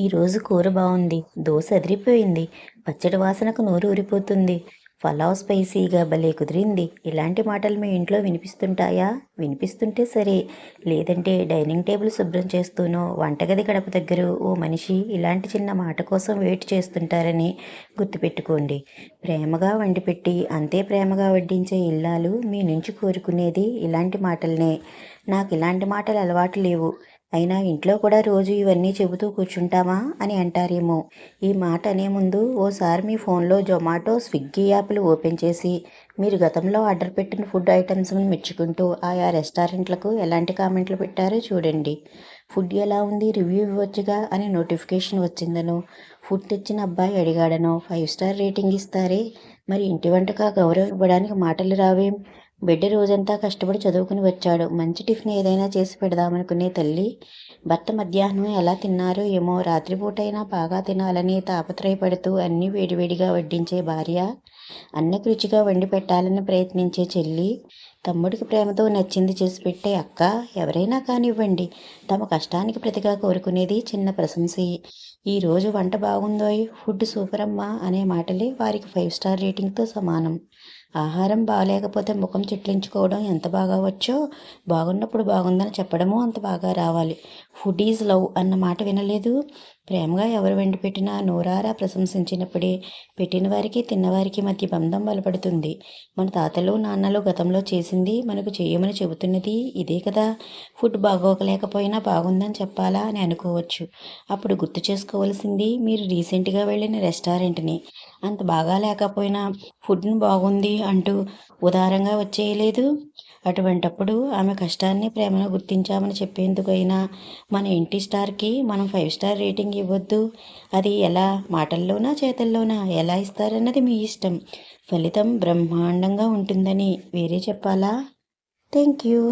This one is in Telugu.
ఈరోజు కూర బాగుంది. దోశ అదిరిపోయింది. పచ్చడి వాసనకు నోరు ఊరిపోతుంది. పలావ్ స్పైసీగా భలే కుదిరింది. ఇలాంటి మాటలు మీ ఇంట్లో వినిపిస్తుంటాయా? వినిపిస్తుంటే సరే. లేదంటే డైనింగ్ టేబుల్ శుభ్రం చేస్తూనో, వంటగది గడప దగ్గర ఓ మనిషి ఇలాంటి చిన్న మాట కోసం వెయిట్ చేస్తుంటారని గుర్తుపెట్టుకోండి. ప్రేమగా వండిపెట్టి అంతే ప్రేమగా వడ్డించే ఇల్లాలు మీ నుంచి కోరుకునేది ఇలాంటి మాటలనే. నాకు ఇలాంటి మాటలు అలవాటు లేవు. అయినా ఇంట్లో కూడా రోజు ఇవన్నీ చెబుతూ కూర్చుంటామా అని అంటారేమో. ఈ మాట అనే ముందు ఓసారి మీ ఫోన్లో జొమాటో, స్విగ్గీ యాప్లు ఓపెన్ చేసి మీరు గతంలో ఆర్డర్ పెట్టిన ఫుడ్ ఐటమ్స్ని మెచ్చుకుంటూ ఆయా రెస్టారెంట్లకు ఎలాంటి కామెంట్లు పెట్టారో చూడండి. ఫుడ్ ఎలా ఉంది, రివ్యూ ఇవ్వచ్చుగా అని నోటిఫికేషన్ వచ్చిందనో, ఫుడ్ తెచ్చిన అబ్బాయి అడిగాడనో 5 స్టార్ రేటింగ్ ఇస్తారే. మరి ఇంటి వంటకా గౌరవం ఇవ్వడానికి మాటలు రావేం? బిడ్డ రోజంతా కష్టపడి చదువుకుని వచ్చాడు. మంచి టిఫిన్ ఏదైనా చేసి పెడదామనుకునే తల్లి, భర్త మధ్యాహ్నం ఎలా తిన్నారో ఏమో రాత్రిపూటైనా బాగా తినాలని తాపత్రయపడుతూ అన్నీ వేడివేడిగా వడ్డించే భార్య, అన్నకు రుచిగా వండి పెట్టాలని ప్రయత్నించే చెల్లి, తమ్ముడికి ప్రేమతో నచ్చింది చేసి పెట్టే అక్క, ఎవరైనా కానివ్వండి, తమ కష్టానికి ప్రతిగా కోరుకునేది చిన్న ప్రశంసే. ఈరోజు వంట బాగుందోయ్, ఫుడ్ సూపర్ అమ్మా అనే మాటలే వారికి 5 స్టార్ రేటింగ్తో సమానం. ఆహారం బాగలేకపోతే ముఖం చిట్లించుకోవడం ఎంత బాగా వచ్చో, బాగున్నప్పుడు బాగుందని చెప్పడమూ అంత బాగా రావాలి. ఫుడ్ ఈజ్ లవ్ అన్న మాట వినలేదు? ప్రేమగా ఎవరు వండి పెట్టినా నోరారా ప్రశంసించినప్పుడే పెట్టిన వారికి తిన్నవారికి మధ్య బంధం బలపడుతుంది. మన తాతలు నాన్నలు గతంలో చేసింది మనకు చేయమని చెబుతున్నది ఇదే కదా. ఫుడ్ బాగోకలేకపోయినా బాగుందని చెప్పాలా అని అనుకోవచ్చు. అప్పుడు గుర్తు చేసుకోవాల్సింది మీరు రీసెంట్గా వెళ్ళిన రెస్టారెంట్ని. అంత బాగా లేకపోయినా ఫుడ్ని బాగుంది అంటూ ఉదారంగా వచ్చేయలేదు. అటువంటప్పుడు ఆమె కష్టాన్ని ప్రేమను గుర్తించామని చెప్పేందుకైనా మన ఇంటి స్టార్కి మనం 5 స్టార్ రేటింగ్ ఇవ్వద్దు. అది ఎలా, మాటల్లోనా చేతల్లోనా ఎలా ఇస్తారన్నది మీ ఇష్టం. ఫలితం బ్రహ్మాండంగా ఉంటుందని వేరే చెప్పాలా? Thank you.